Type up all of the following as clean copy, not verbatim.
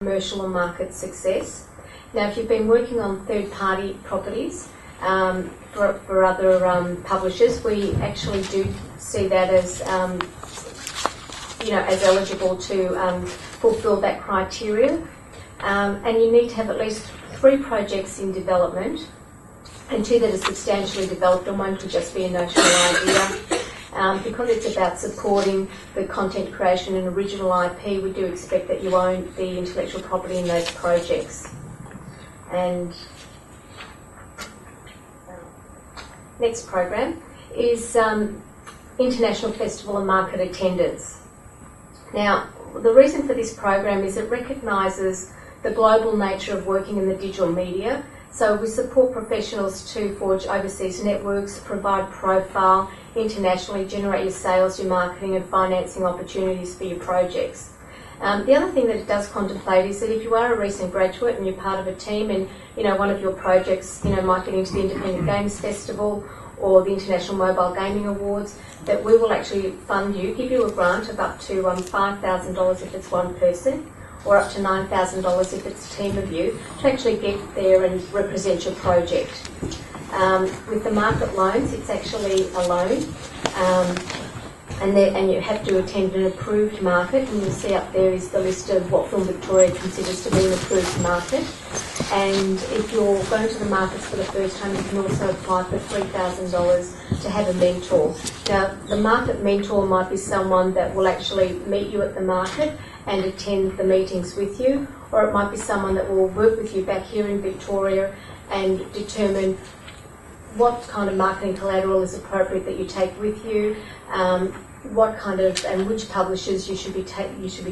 commercial and market success. Now, if you've been working on third-party properties for other publishers, we actually do see that as as eligible to fulfil that criteria. And you need to have at least 3 projects in development, and 2 that are substantially developed, and 1 could just be a notional idea. Because it's about supporting the content creation and original IP, we do expect that you own the intellectual property in those projects. And next program is International Festival and Market Attendance. Now, the reason for this program is it recognises the global nature of working in the digital media. So we support professionals to forge overseas networks, provide profile internationally, generate your sales, your marketing and financing opportunities for your projects. The other thing that it does contemplate is that if you are a recent graduate and you're part of a team and one of your projects might get into the Independent Games Festival or the International Mobile Gaming Awards, that we will actually fund you, give you a grant of up to $5,000 if it's one person, or up to $9,000 if it's a team of you, to actually get there and represent your project. With the market loans, it's actually a loan, and you have to attend an approved market, and you'll see up there is the list of what Film Victoria considers to be an approved market. And if you're going to the markets for the first time, you can also apply for $3,000 to have a mentor. Now, the market mentor might be someone that will actually meet you at the market and attend the meetings with you, or it might be someone that will work with you back here in Victoria and determine what kind of marketing collateral is appropriate that you take with you, what kind of and which publishers you should be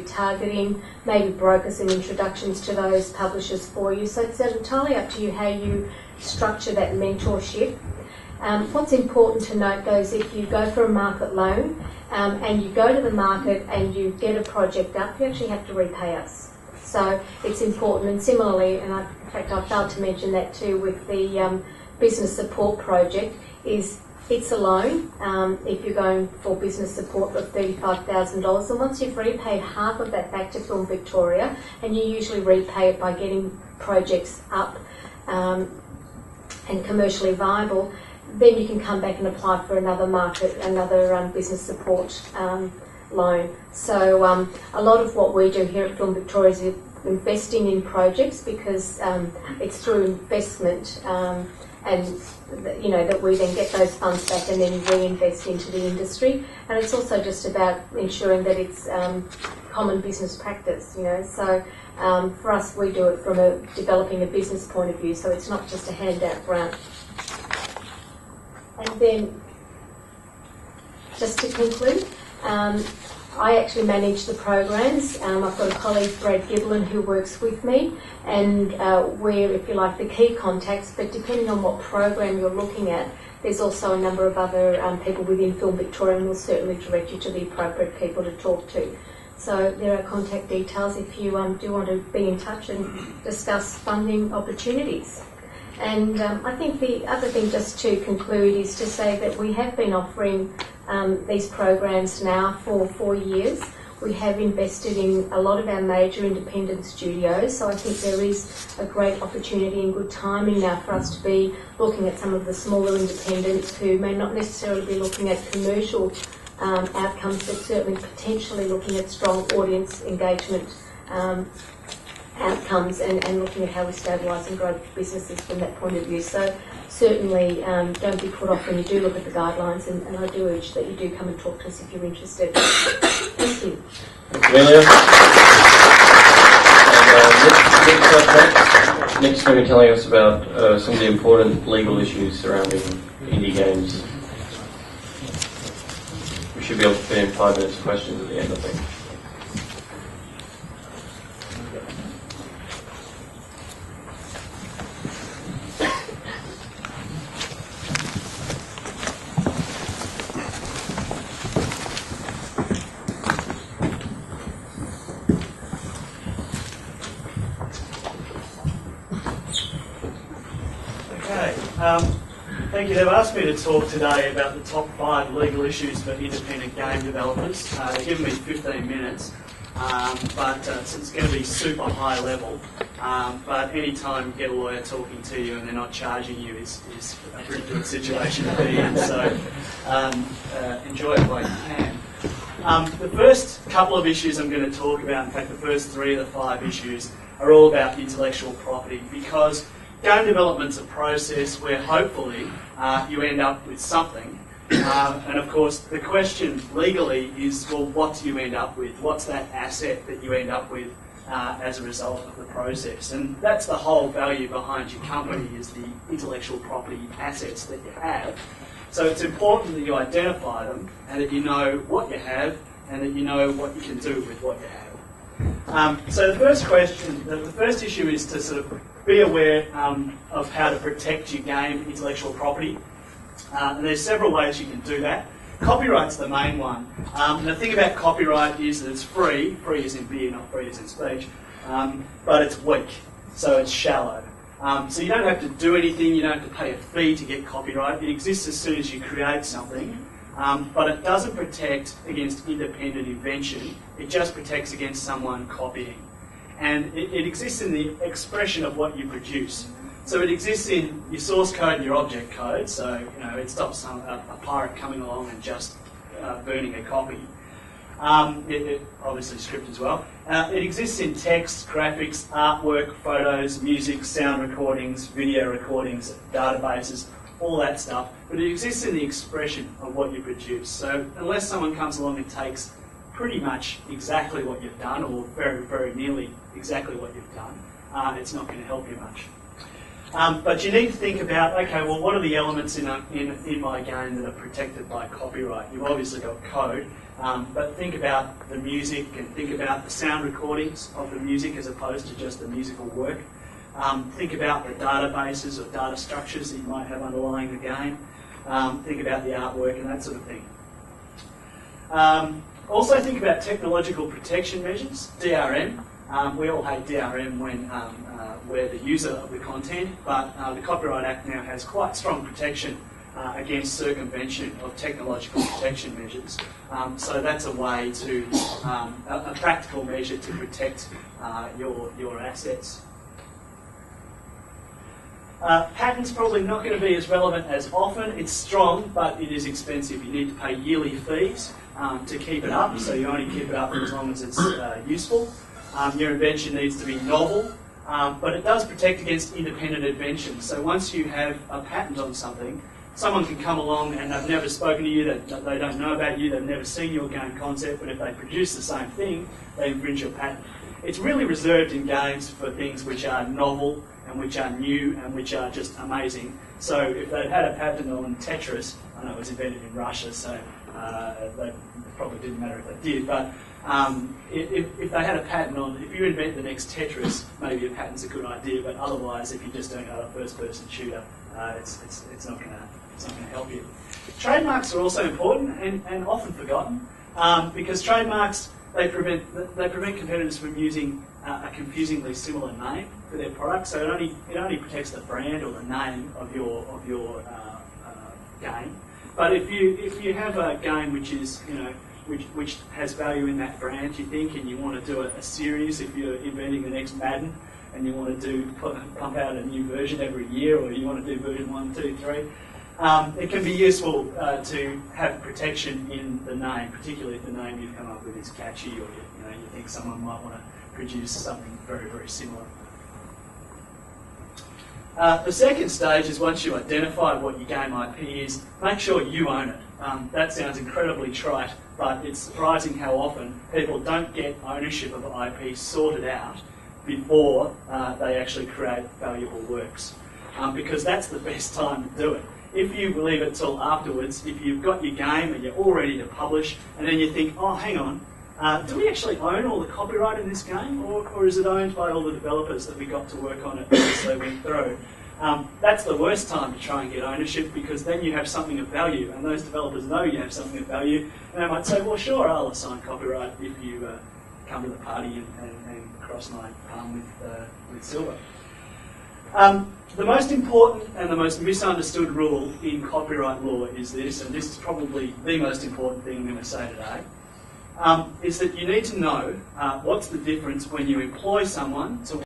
targeting, maybe broker some introductions to those publishers for you. So it's entirely up to you how you structure that mentorship. What's important to note though is if you go for a market loan and you go to the market and you get a project up, you actually have to repay us. So it's important, and similarly, and in fact I failed to mention that too with the business support project, is it's a loan if you're going for business support of $35,000, and once you've repaid half of that back to Film Victoria, and you usually repay it by getting projects up and commercially viable, then you can come back and apply for another business support loan. So a lot of what we do here at Film Victoria is investing in projects, because it's through investment and that we then get those funds back and then reinvest into the industry. And it's also just about ensuring that it's common business practice, So for us, we do it from developing a business point of view, so it's not just a handout grant. And then, just to conclude, I actually manage the programs. I've got a colleague, Brad Giblin, who works with me, and we're, if you like, the key contacts, but depending on what program you're looking at, there's also a number of other people within Film Victoria, and we'll certainly direct you to the appropriate people to talk to. So there are contact details if you do want to be in touch and discuss funding opportunities. And I think the other thing, just to conclude, is to say that we have been offering these programs now for 4 years. We have invested in a lot of our major independent studios, so I think there is a great opportunity and good timing now for us to be looking at some of the smaller independents who may not necessarily be looking at commercial outcomes, but certainly potentially looking at strong audience engagement outcomes and looking at how we stabilise and grow businesses from that point of view. So certainly don't be put off when you do look at the guidelines, and I do urge that you do come and talk to us if you're interested. Thank you. Thanks, Amelia. And next going to be telling us about some of the important legal issues surrounding indie games. We should be able to fit in 5 minutes of questions at the end, I think. Thank you. They've asked me to talk today about the top 5 legal issues for independent game developers. They've given me 15 minutes. but so it's going to be super high level. But any time you get a lawyer talking to you and they're not charging you is a pretty good situation to be in. So enjoy it while you can. The first couple of issues I'm going to talk about, in fact the first 3 of the 5 issues, are all about intellectual property, because game development's a process where hopefully you end up with something. And of course the question legally is, well, what do you end up with? What's that asset that you end up with as a result of the process? And that's the whole value behind your company, is the intellectual property assets that you have. So it's important that you identify them and that you know what you have and that you know what you can do with what you have. So the first question, the first issue is to sort of be aware of how to protect your game intellectual property. And there's several ways you can do that. Copyright's the main one. And the thing about copyright is that it's free as in beer, not free as in speech, but it's weak, so it's shallow. So you don't have to do anything, you don't have to pay a fee to get copyright. It exists as soon as you create something, but it doesn't protect against independent invention. It just protects against someone copying. And it exists in the expression of what you produce. So it exists in your source code and your object code, so it stops a pirate coming along and just burning a copy. Obviously script as well. It exists in text, graphics, artwork, photos, music, sound recordings, video recordings, databases, all that stuff. But it exists in the expression of what you produce. So unless someone comes along and takes pretty much exactly what you've done, or very, very nearly exactly what you've done, it's not going to help you much. But you need to think about, okay, well, what are the elements in my game that are protected by copyright? You've obviously got code, but think about the music and think about the sound recordings of the music as opposed to just the musical work. Think about the databases or data structures that you might have underlying the game. Think about the artwork and that sort of thing. Also think about technological protection measures, DRM. We all hate DRM when we're the user of the content, but the Copyright Act now has quite strong protection against circumvention of technological protection measures. So that's a way to, a practical measure to protect your assets. Patents probably not going to be as relevant as often. It's strong, but it is expensive. You need to pay yearly fees to keep it up, so you only keep it up for as long as it's useful. Your invention needs to be novel, but it does protect against independent invention. So once you have a patent on something, someone can come along and they've never spoken to you, they don't know about you, they've never seen your game concept, but if they produce the same thing, they infringe your patent. It's really reserved in games for things which are novel and which are new and which are just amazing. So if they'd had a patent on Tetris, I know it was invented in Russia, so it probably didn't matter if they did, but if they had a patent on, if you invent the next Tetris, maybe a patent's a good idea, but otherwise, if you just don't have a first-person shooter, it's not going to help you. Trademarks are also important and often forgotten because trademarks they prevent competitors from using a confusingly similar name for their product. So it only protects the brand or the name of your game. But if you have a game which is which has value in that brand, you think, and you want to do a series, if you're inventing the next Madden and you want to pump out a new version every year, or you want to do version 1, 2, 3, it can be useful to have protection in the name, particularly if the name you've come up with is catchy, or you think someone might want to produce something very, very similar. The second stage is, once you identify what your game IP is, make sure you own it. That sounds incredibly trite, but it's surprising how often people don't get ownership of IP sorted out before they actually create valuable works, because that's the best time to do it. If you leave it till afterwards, if you've got your game and you're all ready to publish, and then you think, oh, hang on, do we actually own all the copyright in this game, or is it owned by all the developers that we got to work on it as they went through? That's the worst time to try and get ownership, because then you have something of value, and those developers know you have something of value, and they might say, well, sure, I'll assign copyright if you come to the party and cross my palm with silver. The most important and the most misunderstood rule in copyright law is this, and this is probably the most important thing I'm going to say today. is that you need to know what's the difference when you employ someone to